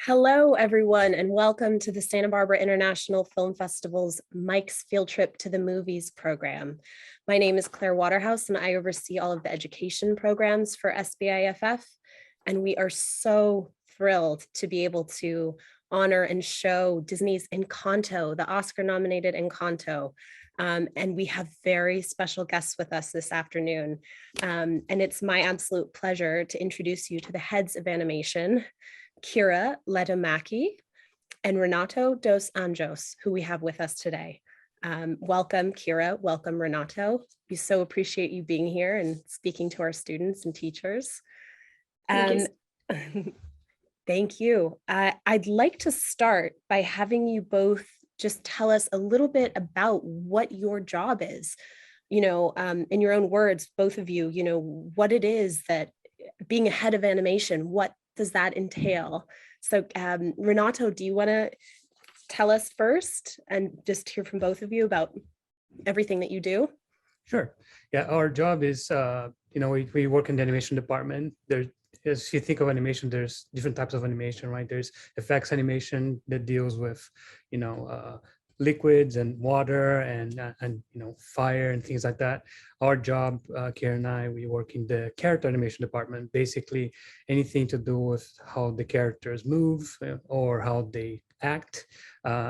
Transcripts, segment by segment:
Hello, everyone, and welcome to the Santa Barbara International Film Festival's Mike's Field Trip to the Movies program. My name is Claire Waterhouse, and I oversee all of the education programs for SBIFF. And we are so thrilled to be able to honor and show Disney's Encanto, the Oscar-nominated Encanto. And we have very special guests with us this afternoon. And it's my absolute pleasure to introduce you to the heads of animation, Kira Lehtomaki and Renato dos Anjos, who we have with us today. Welcome, Kira. Welcome, Renato. We so appreciate you being here and speaking to our students and teachers. Thank you. I'd like to start by having you both just tell us a little bit about what your job is. In your own words, both of you, what it is that being a head of animation, what does that entail? So Renato, do you want to tell us first and just hear from both of you about everything that you do? Sure. Yeah, our job is, we work in the animation department. As you think of animation, there's different types of animation, right? There's effects animation that deals with, liquids and water and fire and things like that. Our job, Karen and I, we work in the character animation department. Basically, anything to do with how the characters move or how they act,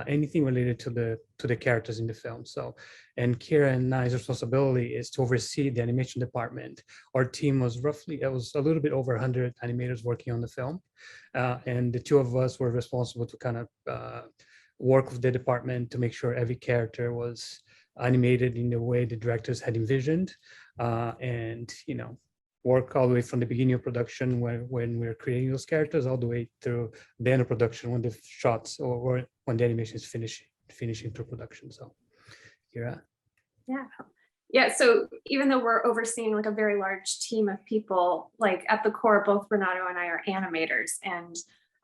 anything related to the characters in the film. So, and Kira and I's responsibility is to oversee the animation department. Our team was it was a little bit over 100 animators working on the film, and the two of us were responsible to kind of work with the department to make sure every character was animated in the way the directors had envisioned, and work all the way from the beginning of production when we're creating those characters all the way through the end of production when the shots or when the animation is finishing through production. So, Kira. Yeah. So even though we're overseeing like a very large team of people, like at the core, both Renato and I are animators, and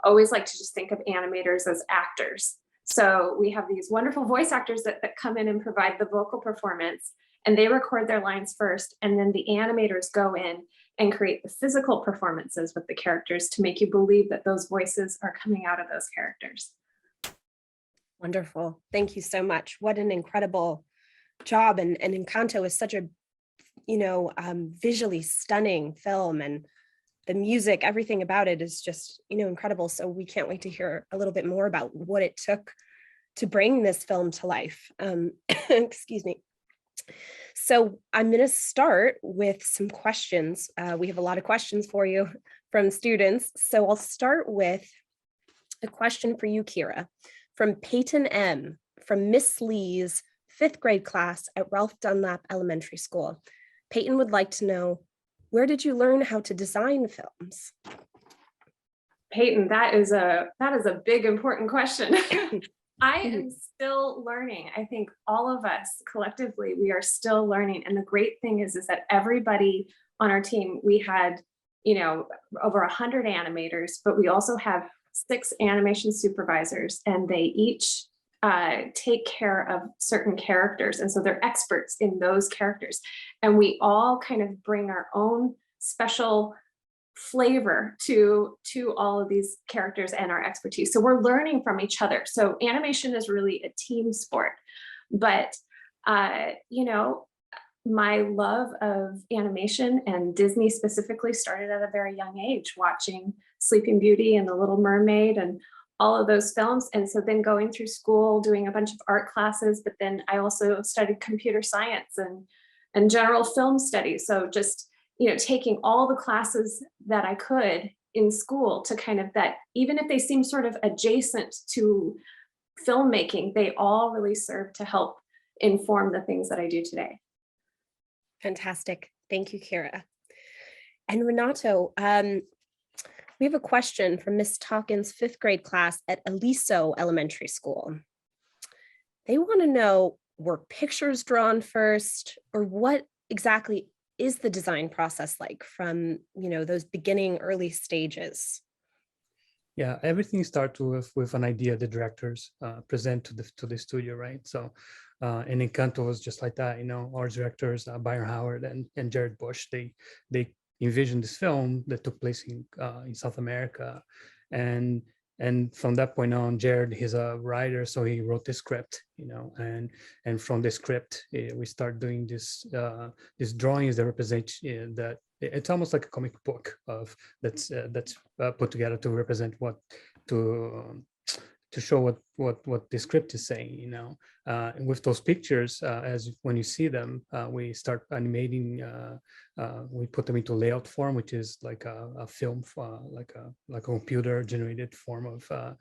always like to just think of animators as actors. So we have these wonderful voice actors that come in and provide the vocal performance, and they record their lines first, and then the animators go in and create the physical performances with the characters to make you believe that those voices are coming out of those characters. Wonderful. Thank you so much. What an incredible job. And Encanto is such a, visually stunning film, and the music, everything about it is just, incredible. So we can't wait to hear a little bit more about what it took to bring this film to life. Excuse me. So I'm going to start with some questions. We have a lot of questions for you from students. So I'll start with a question for you, Kira, from Peyton M, from Miss Lee's 5th grade class at Ralph Dunlap Elementary School. Peyton would like to know, where did you learn how to design films? Peyton, that is a big, important question. I am still learning. I think all of us collectively, we are still learning. And the great thing is that everybody on our team, we had, over 100 animators, but we also have 6 animation supervisors, and they each take care of certain characters. And so they're experts in those characters. And we all kind of bring our own special flavor to all of these characters and our expertise. So we're learning from each other. So animation is really a team sport. But, my love of animation and Disney specifically started at a very young age, watching Sleeping Beauty and The Little Mermaid and all of those films. And so then going through school, doing a bunch of art classes, but then I also studied computer science and general film studies. So just, taking all the classes that I could in school to kind of that, even if they seem sort of adjacent to filmmaking, they all really serve to help inform the things that I do today. Fantastic. Thank you, Kira. And Renato, we have a question from Miss Talkins' 5th grade class at Aliso Elementary School. They want to know, were pictures drawn first, or what exactly is the design process like from, those beginning early stages? Yeah, everything starts with an idea the directors present to the studio, right? So, and Encanto was just like that. Our directors, Byron Howard and Jared Bush, they envisioned this film that took place in South America, and and from that point on, Jared, he's a writer, so he wrote the script, and from the script, we start doing these drawings that represent that it's almost like a comic book of that's put together to represent to to show what the script is saying, and with those pictures, as when you see them, we start animating. We put them into layout form, which is like a film, like a computer generated form of a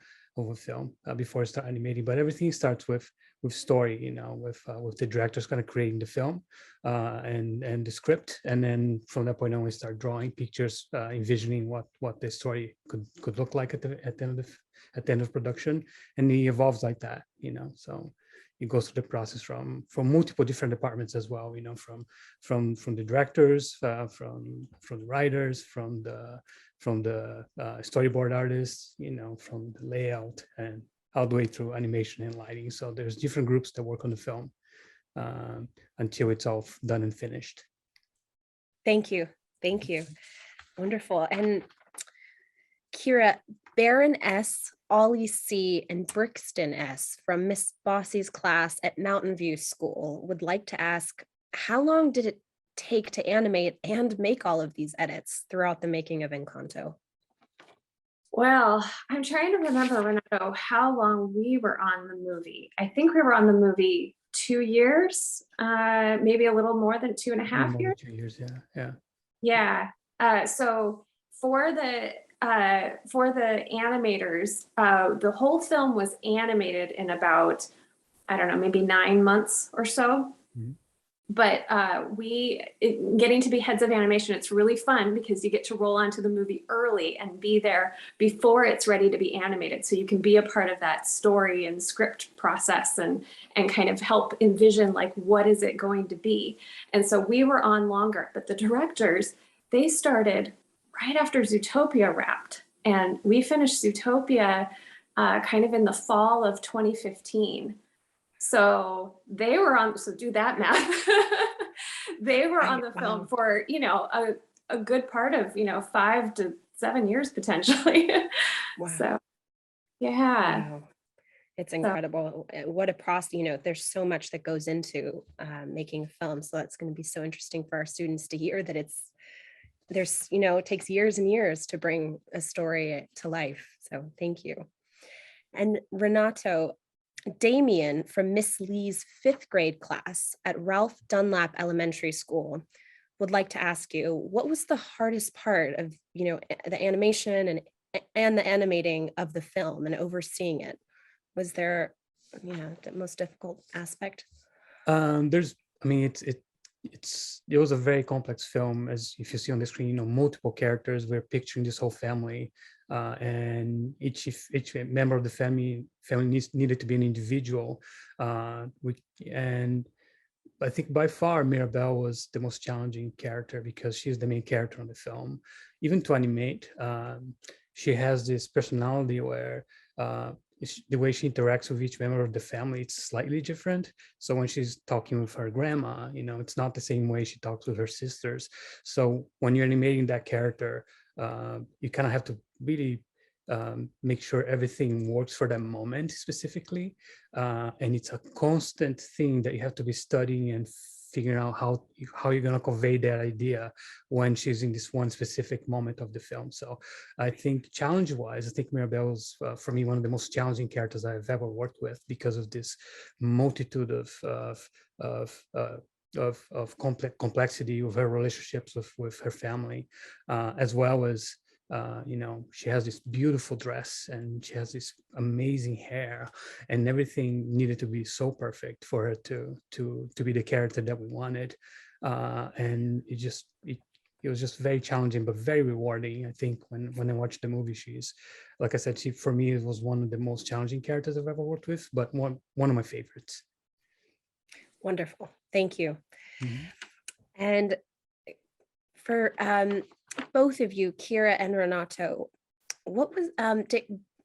film before I start animating. But everything starts with story, with the directors kind of creating the film and the script, and then from that point on, we start drawing pictures, envisioning what the story could look like at the end of production, and it evolves like that, so it goes through the process from multiple different departments as well, from the directors, from the writers, from the storyboard artists, from the layout, and all the way through animation and lighting. So there's different groups that work on the film until it's all done and finished. Thank you. Wonderful. And Kira, Baron S., Ollie C., and Brixton S. from Miss Bossy's class at Mountain View School would like to ask, how long did it take to animate and make all of these edits throughout the making of Encanto? Well, I'm trying to remember, Renato, how long we were on the movie. I think we were on the movie 2 years, maybe a little more than 2.5 years. 2 years, yeah. Yeah. So for the animators, the whole film was animated in about, I don't know, maybe 9 months or so. Mm-hmm. But getting to be heads of animation, it's really fun because you get to roll onto the movie early and be there before it's ready to be animated. So you can be a part of that story and script process and kind of help envision, like, what is it going to be? And so we were on longer, but the directors, they started right after Zootopia wrapped. And we finished Zootopia kind of in the fall of 2015. So they were on, so do that math. They were on the film for, a good part of, 5 to 7 years potentially. Wow. So, yeah. Wow. It's incredible. What a process, there's so much that goes into making a film. So that's going to be so interesting for our students to hear that it takes years and years to bring a story to life. So thank you. And Renato, Damien from Miss Lee's 5th grade class at Ralph Dunlap Elementary School would like to ask you, what was the hardest part of, the animation and the animating of the film and overseeing it? Was there, the most difficult aspect? It was a very complex film, as if you see on the screen, multiple characters. We're picturing this whole family, and each member of the family needed to be an individual. And I think by far Mirabelle was the most challenging character because she's the main character on the film. Even to animate, she has this personality where the way she interacts with each member of the family, it's slightly different. So when she's talking with her grandma, it's not the same way she talks with her sisters. So when you're animating that character, you kind of have to really make sure everything works for that moment specifically. And it's a constant thing that you have to be studying and figuring out how you're going to convey that idea when she's in this one specific moment of the film. So I think challenge-wise, I think Mirabelle was, for me, one of the most challenging characters I've ever worked with because of this multitude of complexity of her relationships with her family, as well as she has this beautiful dress and she has this amazing hair, and everything needed to be so perfect for her to be the character that we wanted. And it was just very challenging, but very rewarding. I think when I watched the movie, she's, like I said, for me, it was one of the most challenging characters I've ever worked with, but one of my favorites. Wonderful. Thank you. Mm-hmm. And for both of you, Kira and Renato, what was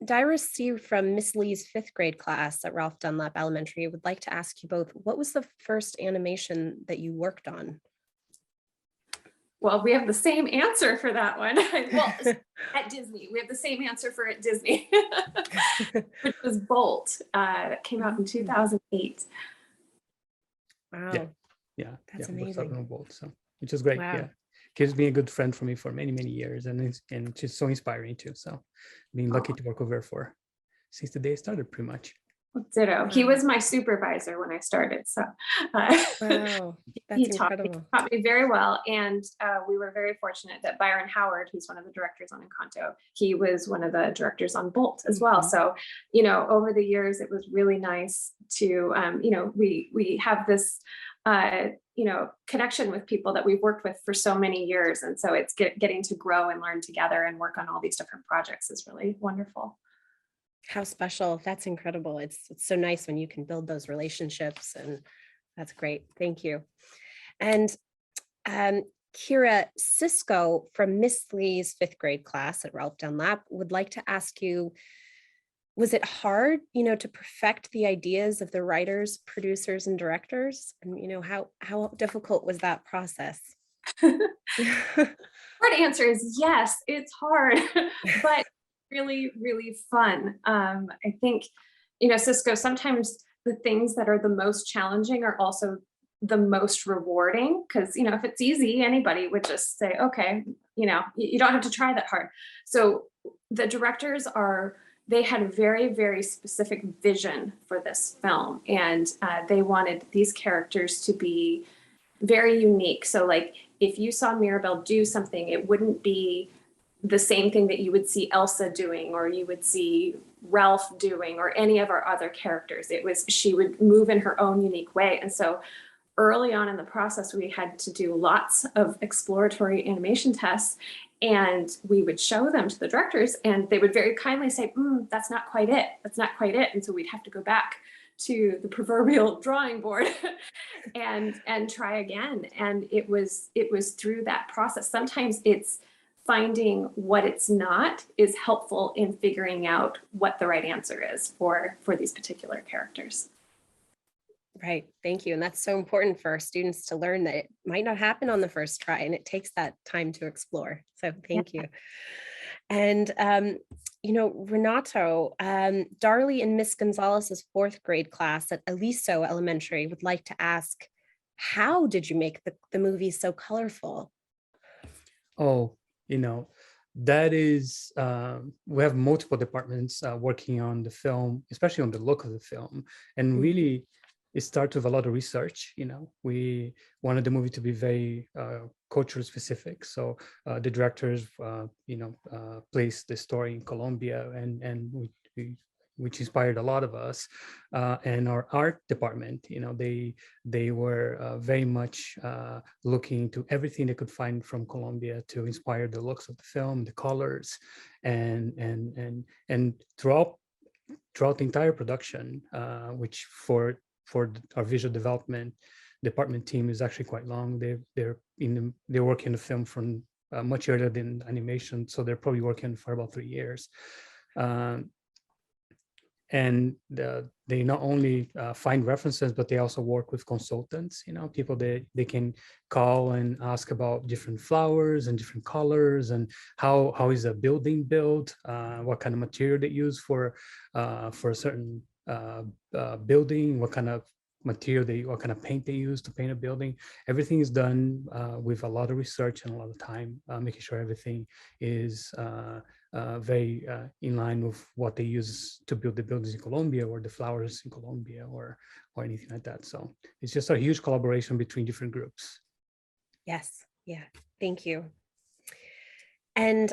Dyra C. from Miss Lee's 5th grade class at Ralph Dunlap Elementary would like to ask you both, what was the first animation that you worked on? Well, we have the same answer for that one. Well, at Disney, we have the same answer for at Disney, which was Bolt. That came out in 2008. Wow. Yeah, That's yeah, amazing. on both, so which is great. Wow. Yeah, Kira's been a good friend for me for many years, and she's so inspiring too. So, being lucky to work with her for since the day it started, pretty much. Ditto. He Wow. was my supervisor when I started, so Wow, he that's taught incredible. me very well. And we were very fortunate that Byron Howard, who's one of the directors on Encanto, he was one of the directors on Bolt as well. So, you know, over the years, it was really nice to, you know, we have this, you know, connection with people that we've worked with for so many years. And so it's getting to grow and learn together and work on all these different projects is really wonderful. How special. That's incredible. It's so nice when you can build those relationships, and that's great. Thank you. And Kira, Cisco from Miss Lee's 5th grade class at Ralph Dunlap would like to ask you, was it hard, you know, to perfect the ideas of the writers, producers, and directors? And, you know, how difficult was that process? Short answer is yes, it's hard, but really, really fun. I think, you know, Cisco, sometimes the things that are the most challenging are also the most rewarding, because, you know, if it's easy, anybody would just say, okay, you know, you don't have to try that hard. So the directors they had a very, very specific vision for this film, and they wanted these characters to be very unique. So like, if you saw Mirabel do something, it wouldn't be the same thing that you would see Elsa doing, or you would see Ralph doing, or any of our other characters. It was, she would move in her own unique way. And so early on in the process, we had to do lots of exploratory animation tests, and we would show them to the directors, and they would very kindly say, that's not quite it. That's not quite it. And so we'd have to go back to the proverbial drawing board and try again. And it was through that process. Sometimes it's finding what it's not is helpful in figuring out what the right answer is for these particular characters. Right. Thank you. And that's so important for our students to learn that it might not happen on the first try, and it takes that time to explore. So thank you. And, you know, Renato, Darlie and Miss Gonzalez's 4th grade class at Aliso Elementary would like to ask, how did you make the movie so colorful? Oh, you know, that is, we have multiple departments working on the film, especially on the look of the film. And really, it starts with a lot of research. You know, we wanted the movie to be very culture specific. So the directors, you know, placed the story in Colombia, and which inspired a lot of us. And our art department, you know, they were very much looking into everything they could find from Colombia to inspire the looks of the film, the colors, and throughout the entire production, which for our visual development department team is actually quite long. They're working on the film from much earlier than animation, so they're probably working for about 3 years. And they not only find references, but they also work with consultants, you know, people they can call and ask about different flowers and different colors, and how is a building built, what kind of material they use for a certain building, what kind of material what kind of paint they use to paint a building. Everything is done with a lot of research and a lot of time, making sure everything is very in line with what they use to build the buildings in Colombia, or the flowers in Colombia, or anything like that. So it's just a huge collaboration between different groups. Yes. Yeah. Thank you. And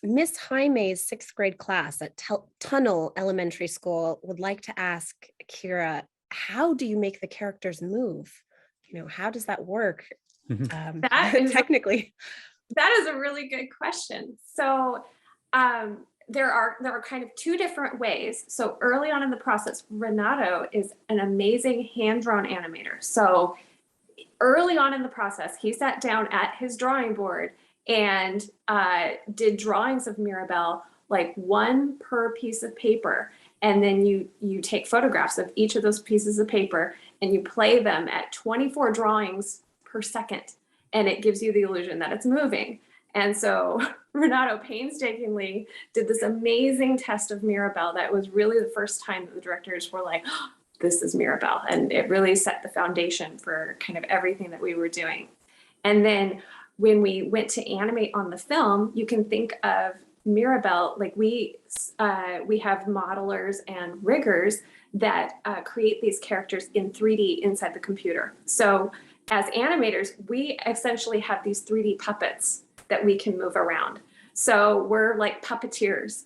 Miss Jaime's 6th grade class at Tunnel Elementary School would like to ask Kira, how do you make the characters move? You know, how does that work? Technically? That is a really good question. So there are kind of 2 different ways. So early on in the process, Renato is an amazing hand-drawn animator. So early on in the process, he sat down at his drawing board and did drawings of Mirabel, like 1 per piece of paper. And then you take photographs of each of those pieces of paper, and you play them at 24 drawings per second. and it gives you the illusion that it's moving. And so Renato painstakingly did this amazing test of Mirabelle that was really the first time that the directors were like, oh, this is Mirabelle. And it really set the foundation for kind of everything that we were doing. And then when we went to animate on the film, you can think of Mirabelle, like we have modelers and riggers that create these characters in 3D inside the computer. So as animators, we essentially have these 3D puppets that we can move around. So we're like puppeteers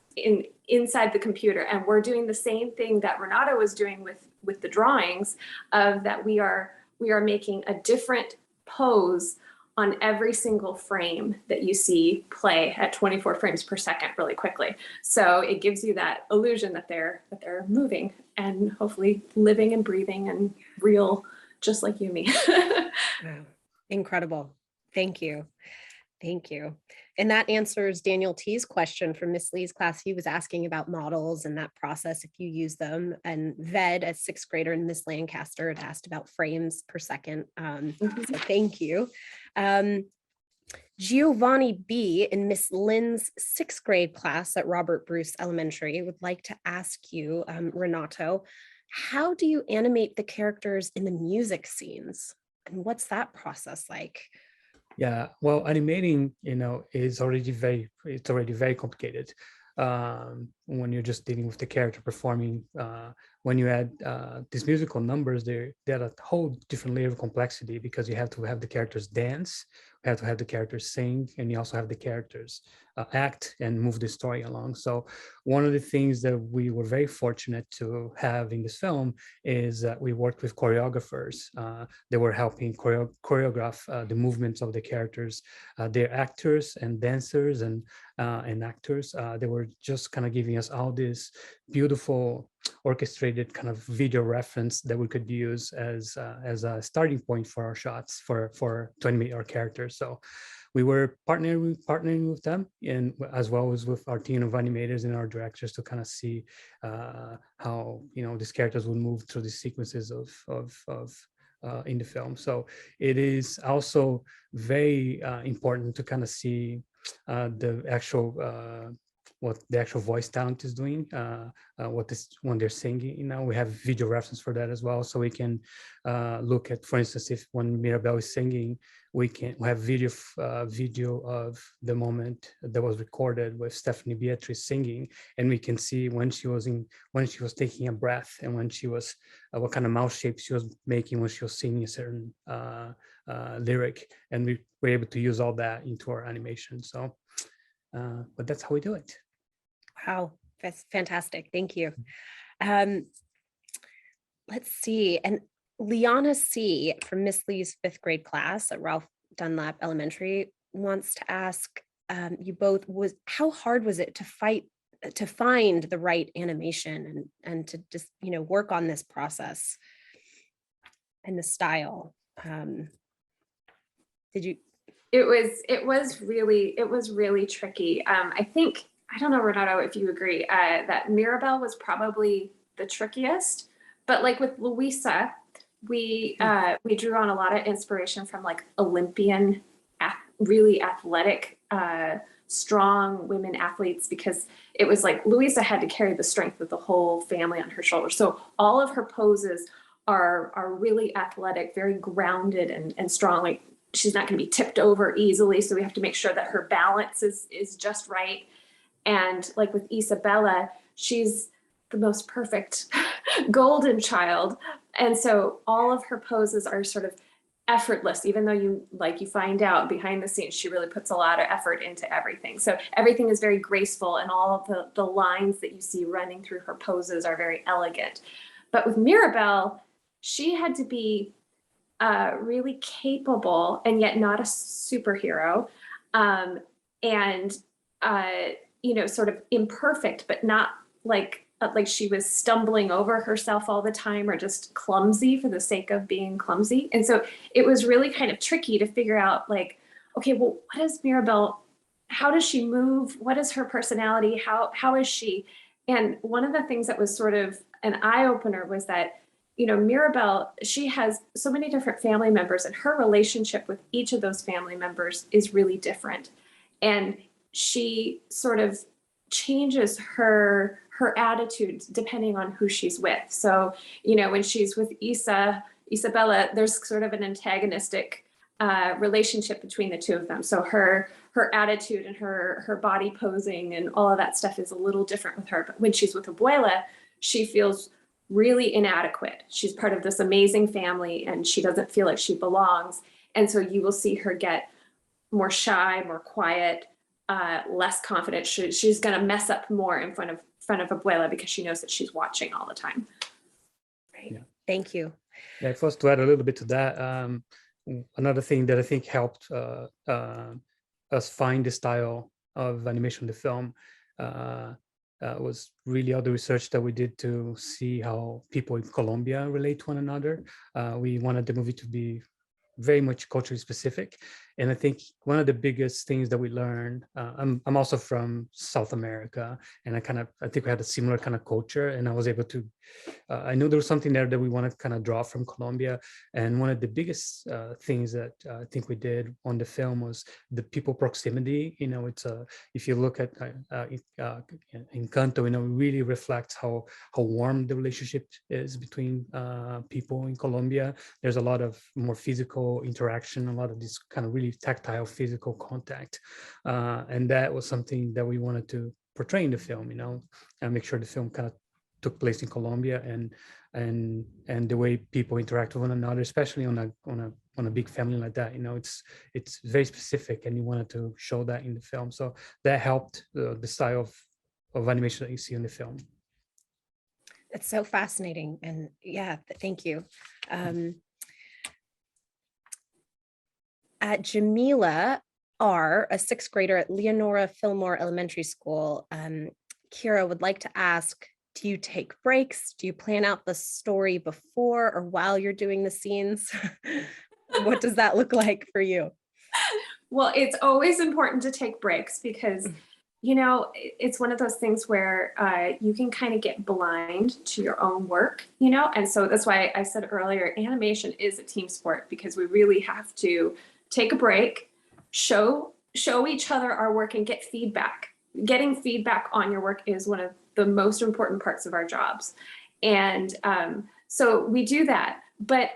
inside the computer, and we're doing the same thing that Renato was doing with the drawings, of that we are making a different pose on every single frame that you see play at 24 frames per second really quickly. So it gives you that illusion that they're moving and hopefully living and breathing and real, just like you and me. Wow. Incredible. Thank you. Thank you. And that answers Daniel T's question from Miss Lee's class. He was asking about models and that process, if you use them. And Ved, as sixth grader, and Miss Lancaster had asked about frames per second. So thank you. Giovanni B in Miss Lynn's sixth grade class at Robert Bruce Elementary would like to ask you, Renato, how do you animate the characters in the music scenes? And what's that process like? Yeah, well, animating, is already very complicated. When you're just dealing with the character performing, when you add these musical numbers, they're a whole different layer of complexity, because you have to have the characters dance, you have to have the characters sing, and you also have the characters act and move the story along. So one of the things that we were very fortunate to have in this film is that we worked with choreographers. They were helping choreograph the movements of the characters. They're actors and dancers and actors. They were just kind of giving us all this beautiful orchestrated kind of video reference that we could use as a starting point for our shots to animate our characters. So we were partnering with them, and as well as with our team of animators and our directors, to kind of see how these characters would move through the sequences of in the film. So it is also very important to kind of see the actual what the actual voice talent is doing, when they're singing. We have video reference for that as well, so we can look at, for instance, if when Mirabelle is singing, we have video of the moment that was recorded with Stephanie Beatrice singing, and we can see when she was taking a breath, and when she was what kind of mouth shape she was making when she was singing a certain lyric, and we were able to use all that into our animation. So but that's how we do it. Wow, that's fantastic. Thank you. Let's see. And Liana C from Miss Lee's fifth grade class at Ralph Dunlap Elementary wants to ask you both, how hard was it to find the right animation and to just, work on this process and the style? Did you? It was really tricky. I don't know, Renato, if you agree, that Mirabelle was probably the trickiest, but like with Luisa, we drew on a lot of inspiration from like Olympian, really athletic, strong women athletes, because it was like Luisa had to carry the strength of the whole family on her shoulders. So all of her poses are really athletic, very grounded and strong. Like, she's not going to be tipped over easily, so we have to make sure that her balance is just right. And like with Isabella, she's the most perfect golden child, and so all of her poses are sort of effortless, even though you find out behind the scenes she really puts a lot of effort into everything. So everything is very graceful, and all of the lines that you see running through her poses are very elegant. But with Mirabelle, she had to be really capable and yet not a superhero, and sort of imperfect, but not like she was stumbling over herself all the time or just clumsy for the sake of being clumsy. And so it was really kind of tricky to figure out, like, okay, well, what is Mirabelle? How does she move? What is her personality? How is she? And one of the things that was sort of an eye-opener was that Mirabelle, she has so many different family members, and her relationship with each of those family members is really different. And she sort of changes her attitude depending on who she's with. So, when she's with Isabella, there's sort of an antagonistic relationship between the two of them. So her attitude and her body posing and all of that stuff is a little different with her. But when she's with Abuela, she feels really inadequate. She's part of this amazing family and she doesn't feel like she belongs. And so you will see her get more shy, more quiet, less confident. She's going to mess up more in front of Abuela because she knows that she's watching all the time. Right. Yeah. Thank you. Yeah, first to add a little bit to that, another thing that I think helped us find the style of animation in the film was really all the research that we did to see how people in Colombia relate to one another. We wanted the movie to be very much culturally specific. And I think one of the biggest things that we learned, I'm also from South America, and I think we had a similar kind of culture, and I was able to, I knew there was something there that we wanted to kind of draw from Colombia. And one of the biggest things that I think we did on the film was the people proximity. It's if you look at Encanto, it really reflects how warm the relationship is between people in Colombia. There's a lot of more physical interaction, a lot of this kind of really tactile physical contact, and that was something that we wanted to portray in the film, and make sure the film kind of took place in Colombia, and the way people interact with one another, especially on a big family like that. It's very specific, and we wanted to show that in the film. So that helped the style of animation that you see in the film. It's so fascinating, and yeah, thank you. At Jamila R., a sixth grader at Leonora Fillmore Elementary School, Kira would like to ask, do you take breaks? Do you plan out the story before or while you're doing the scenes? What does that look like for you? Well, it's always important to take breaks because, it's one of those things where you can kind of get blind to your own work, and so that's why I said earlier, animation is a team sport because we really have to take a break, show each other our work and get feedback. Getting feedback on your work is one of the most important parts of our jobs. And so we do that. But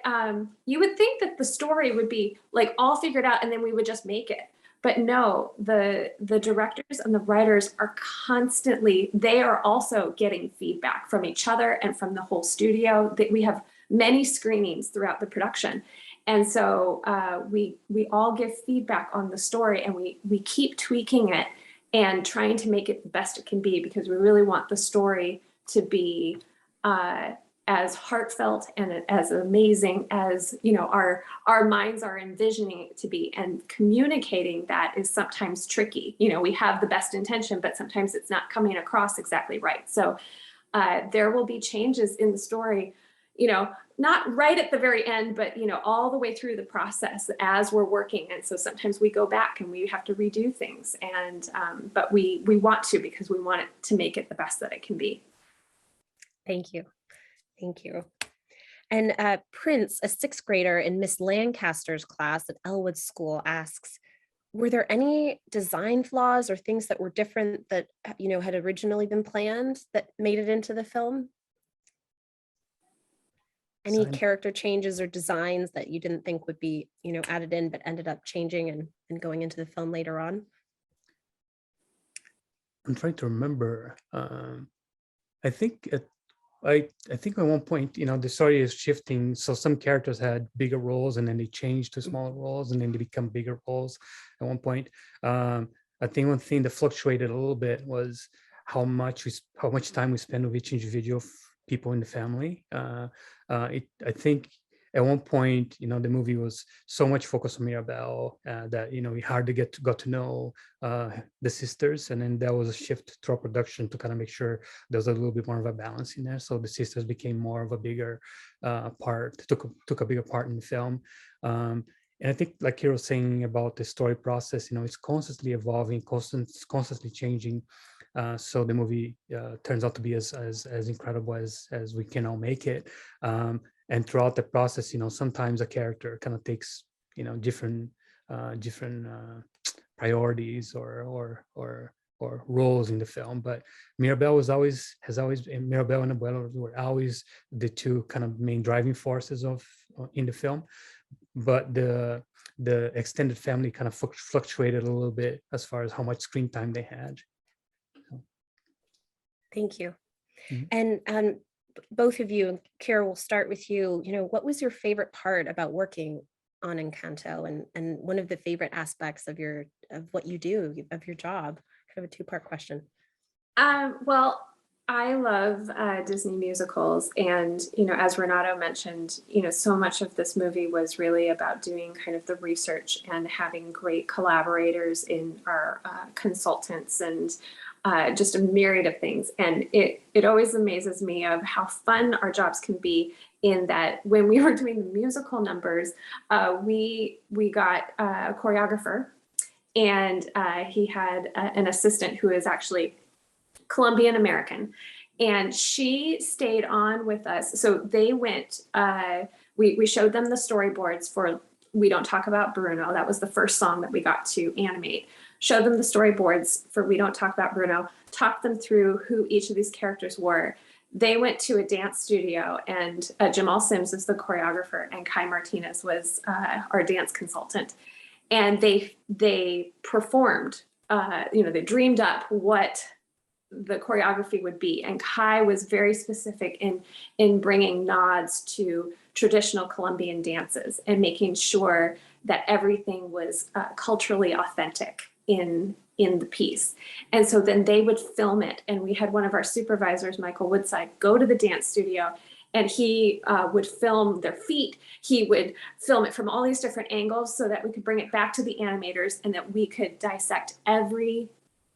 you would think that the story would be like all figured out and then we would just make it. But no, the directors and the writers are constantly, they are also getting feedback from each other and from the whole studio. We have many screenings throughout the production. And so we all give feedback on the story and we keep tweaking it and trying to make it the best it can be because we really want the story to be as heartfelt and as amazing as our minds are envisioning it to be. And communicating that is sometimes tricky. We have the best intention, but sometimes it's not coming across exactly right. So there will be changes in the story, not right at the very end, but all the way through the process as we're working. And so sometimes we go back and we have to redo things, and but we want to because we want it to make it the best that it can be. Thank you. And Prince, a sixth grader in Miss Lancaster's class at Elwood School, asks, were there any design flaws or things that were different that had originally been planned that made it into the film? Any character changes or designs that you didn't think would be, added in, but ended up changing and going into the film later on? I'm trying to remember. I think at one point, the story is shifting. So some characters had bigger roles and then they changed to smaller roles and then they become bigger roles at one point. I think one thing that fluctuated a little bit was how much time we spend with each individual people in the family. I think at one point, the movie was so much focused on Mirabelle that we hardly got to know the sisters, and then there was a shift to our production to kind of make sure there was a little bit more of a balance in there. So the sisters became more of a bigger part, took a bigger part in the film. And I think, like Kira was saying about the story process, it's constantly evolving, constantly changing. So the movie turns out to be as incredible as we can all make it. And throughout the process, sometimes a character kind of takes, different priorities or roles in the film. But Mirabel and Mirabel and Abuelo were always the two kind of main driving forces in the film. But the extended family kind of fluctuated a little bit as far as how much screen time they had. Thank you. Mhm. And both of you, and Kira, we'll start with you. What was your favorite part about working on Encanto, and one of the favorite aspects of what you do, of your job? Kind of a two-part question. Well, I love Disney musicals, and as Renato mentioned, so much of this movie was really about doing kind of the research and having great collaborators in our consultants and just a myriad of things. And it always amazes me of how fun our jobs can be. In that, when we were doing the musical numbers, we got a choreographer, and he had an assistant who is actually Colombian American, and she stayed on with us. So they went, we showed them the storyboards for We Don't Talk About Bruno. That was the first song that we got to animate. Showed them the storyboards for We Don't Talk About Bruno, talked them through who each of these characters were. They went to a dance studio, and Jamal Sims was the choreographer, and Kai Martinez was our dance consultant. And they performed, they dreamed up what the choreography would be. And Kai was very specific in bringing nods to traditional Colombian dances and making sure that everything was culturally authentic in the piece. And so then they would film it. And we had one of our supervisors, Michael Woodside, go to the dance studio, and he would film their feet. He would film it from all these different angles so that we could bring it back to the animators and that we could dissect every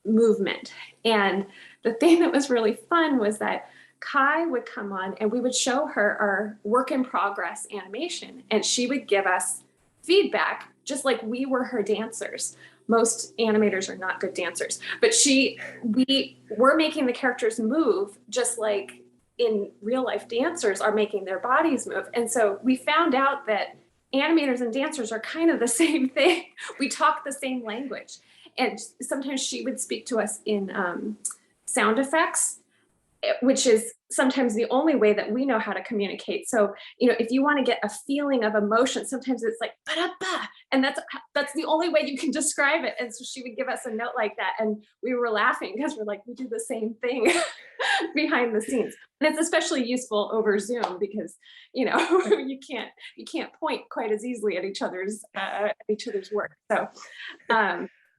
movement. And the thing that was really fun was that Kai would come on and we would show her our work in progress animation, and she would give us feedback just like we were her dancers. Most animators are not good dancers, but we were making the characters move just like in real life dancers are making their bodies move. And so we found out that animators and dancers are kind of the same thing. We talk the same language. And sometimes she would speak to us in sound effects, which is sometimes the only way that we know how to communicate. So, if you want to get a feeling of emotion, sometimes it's like, ba-da-ba, and that's the only way you can describe it. And so she would give us a note like that. And we were laughing because we're like, we do the same thing behind the scenes. And it's especially useful over Zoom because, you can't point quite as easily at each other's work. So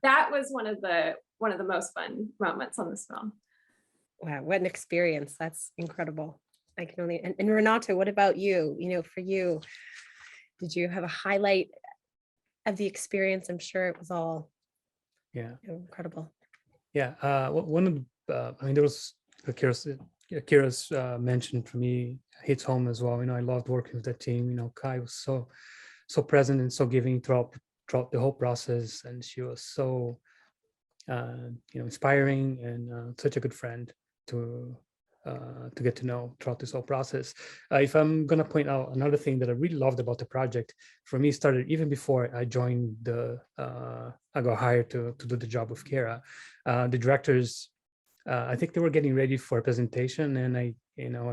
that was one of the most fun moments on this film. Wow, what an experience. That's incredible. I can only, and Renato, what about you? For you, did you have a highlight of the experience? I'm sure it was all incredible. Yeah, one of the, there was Kira's mentioned for me hits home as well. I loved working with that team. Kai was so present and so giving throughout the whole process, and she was so inspiring and such a good friend to get to know throughout this whole process. If I'm gonna point out another thing that I really loved about the project, for me, started even before I joined I got hired to do the job with Kira. The directors, I think they were getting ready for a presentation, and I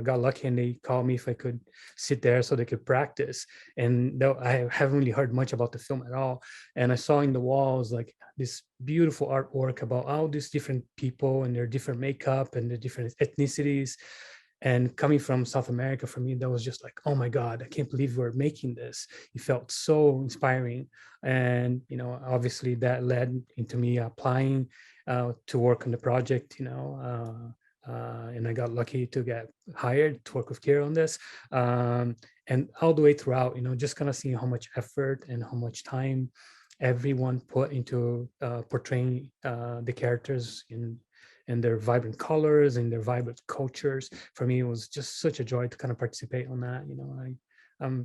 got lucky and they called me if I could sit there so they could practice. And though I haven't really heard much about the film at all, and I saw in the walls like this beautiful artwork about all these different people and their different makeup and the different ethnicities. And coming from South America, for me, that was just like, oh my God, I can't believe we're making this. It felt so inspiring. And, obviously that led into me applying to work on the project, and I got lucky to get hired to work with Kira on this. And all the way throughout, just kind of seeing how much effort and how much time everyone put into portraying the characters in their vibrant colors and their vibrant cultures. For me, it was just such a joy to kind of participate on that.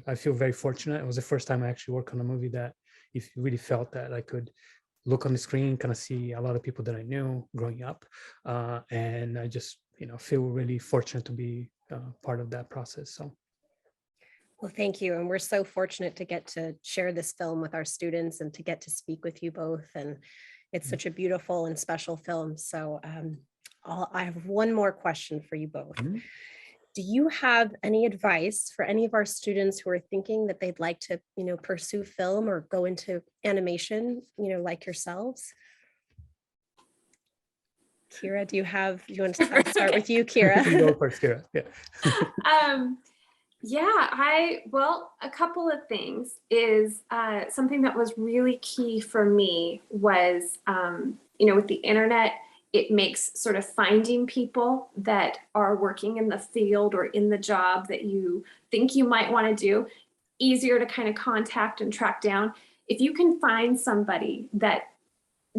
I feel very fortunate. It was the first time I actually worked on a movie that if really felt that I could look on the screen, kind of see a lot of people that I knew growing up. And I just, feel really fortunate to be part of that process. So. Well, thank you. And we're so fortunate to get to share this film with our students and to get to speak with you both. And it's such a beautiful and special film. So I have one more question for you both. Do you have any advice for any of our students who are thinking that they'd like to, pursue film or go into animation, like yourselves? Kira, do you want to start with you, Kira? Go first, Kira. Yeah. Well, a couple of things is something that was really key for me was, with the internet, it makes sort of finding people that are working in the field or in the job that you think you might want to do easier to kind of contact and track down. If you can find somebody that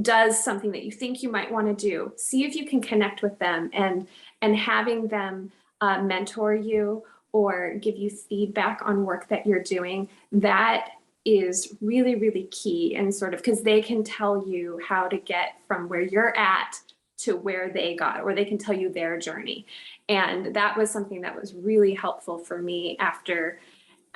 does something that you think you might want to do, see if you can connect with them, and having them mentor you or give you feedback on work that you're doing, that is really, really key. And sort of, because they can tell you how to get from where you're at to where they got, or they can tell you their journey. And that was something that was really helpful for me after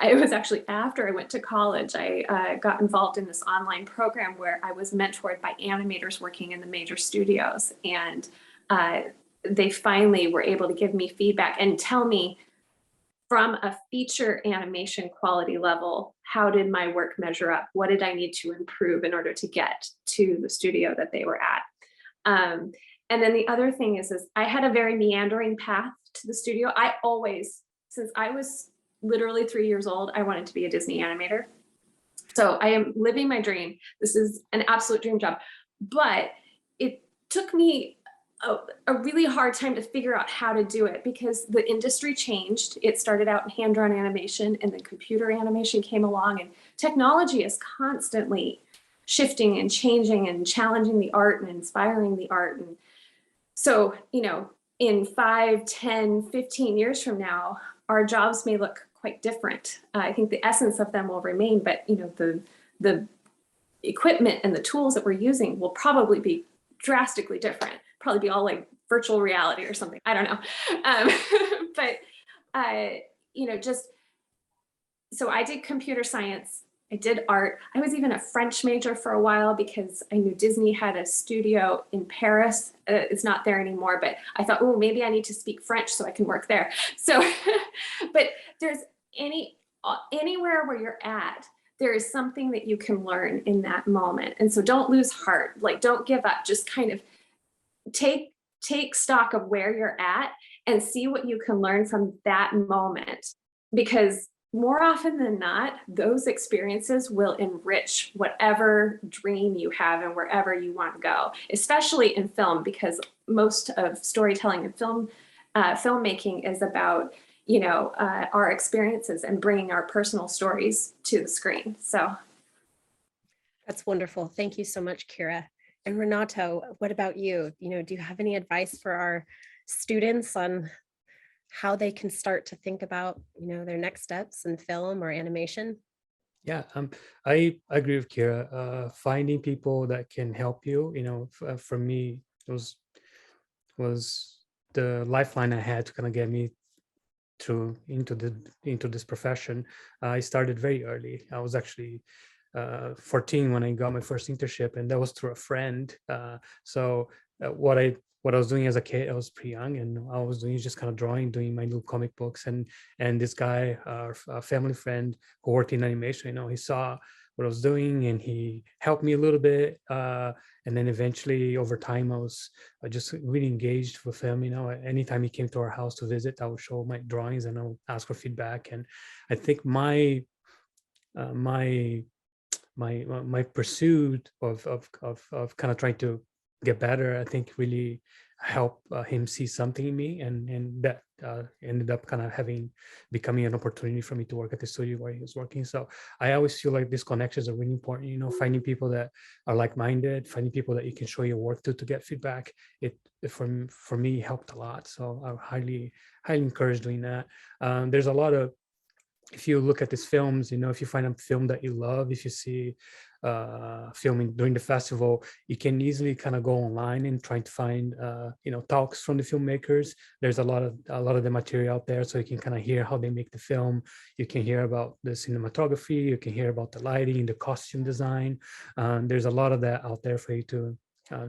I went to college. I got involved in this online program where I was mentored by animators working in the major studios. And they finally were able to give me feedback and tell me from a feature animation quality level, how did my work measure up? What did I need to improve in order to get to the studio that they were at? And then the other thing is I had a very meandering path to the studio. I always, since I was literally 3 years old, I wanted to be a Disney animator. So I am living my dream. This is an absolute dream job. But it took me a really hard time to figure out how to do it because the industry changed. It started out in hand-drawn animation, and then computer animation came along, and technology is constantly shifting and changing and challenging the art and inspiring the art. And so, in 5, 10, 15 years from now, our jobs may look quite different. I think the essence of them will remain, but the equipment and the tools that we're using will probably be drastically different. Probably be all like virtual reality or something. I don't know. But just so I did computer science. I did art. I was even a French major for a while because I knew Disney had a studio in Paris. It's not there anymore, but I thought, oh, maybe I need to speak French so I can work there. So, but there's anywhere where you're at, there is something that you can learn in that moment. And so don't lose heart. Like, don't give up. Just kind of take stock of where you're at and see what you can learn from that moment, because more often than not, those experiences will enrich whatever dream you have and wherever you want to go, especially in film, because most of storytelling and filmmaking is about, our experiences and bringing our personal stories to the screen. So that's wonderful. Thank you so much, Kira. And Renato, what about you? Do you have any advice for our students on how they can start to think about, their next steps in film or animation? Yeah, I agree with Kira. Finding people that can help you, for me, it was the lifeline I had to kind of get me through into this profession. I started very early. I was actually 14 when I got my first internship, and that was through a friend. So what I was doing as a kid, I was pretty young, and I was doing just kind of drawing, doing my little comic books. And this guy, a family friend who worked in animation, he saw what I was doing, and he helped me a little bit. And then eventually, over time, I was just really engaged with him. Anytime he came to our house to visit, I would show my drawings and I would ask for feedback. And I think my pursuit of kind of trying to get better, I think really helped him see something in me, and that ended up kind of becoming an opportunity for me to work at the studio where he was working. So I always feel like these connections are really important. Finding people that are like-minded, finding people that you can show your work to get feedback. It for me helped a lot. So I highly encourage doing that. There's a lot of, if you look at these films, if you find a film that you love, if you see filming during the festival, you can easily kind of go online and try to find talks from the filmmakers. There's a lot of the material out there, so you can kind of hear how they make the film. You can hear about the cinematography, you can hear about the lighting, the costume design. There's a lot of that out there for you to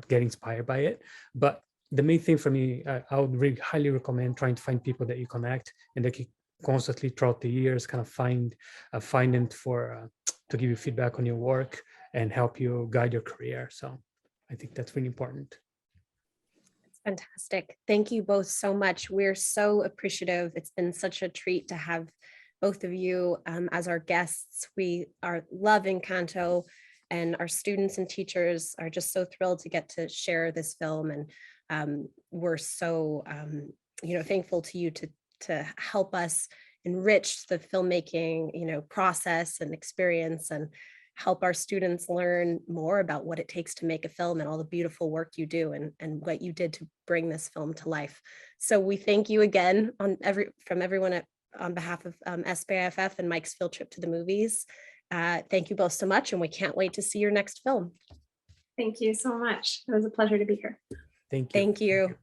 get inspired by it. But the main thing for me, I would really highly recommend trying to find people that you connect and that can constantly throughout the years kind of find them to give you feedback on your work and help you guide your career. So I think that's really important. It's fantastic. Thank you both so much. We're so appreciative. It's been such a treat to have both of you as our guests. We are loving Encanto, and our students and teachers are just so thrilled to get to share this film. And we're so thankful to you to help us enrich the filmmaking process and experience, and help our students learn more about what it takes to make a film and all the beautiful work you do and what you did to bring this film to life. So we thank you again from everyone on behalf of SBIFF and Mike's Field Trip to the Movies. Thank you both so much, and we can't wait to see your next film. Thank you so much. It was a pleasure to be here. Thank you. Thank you.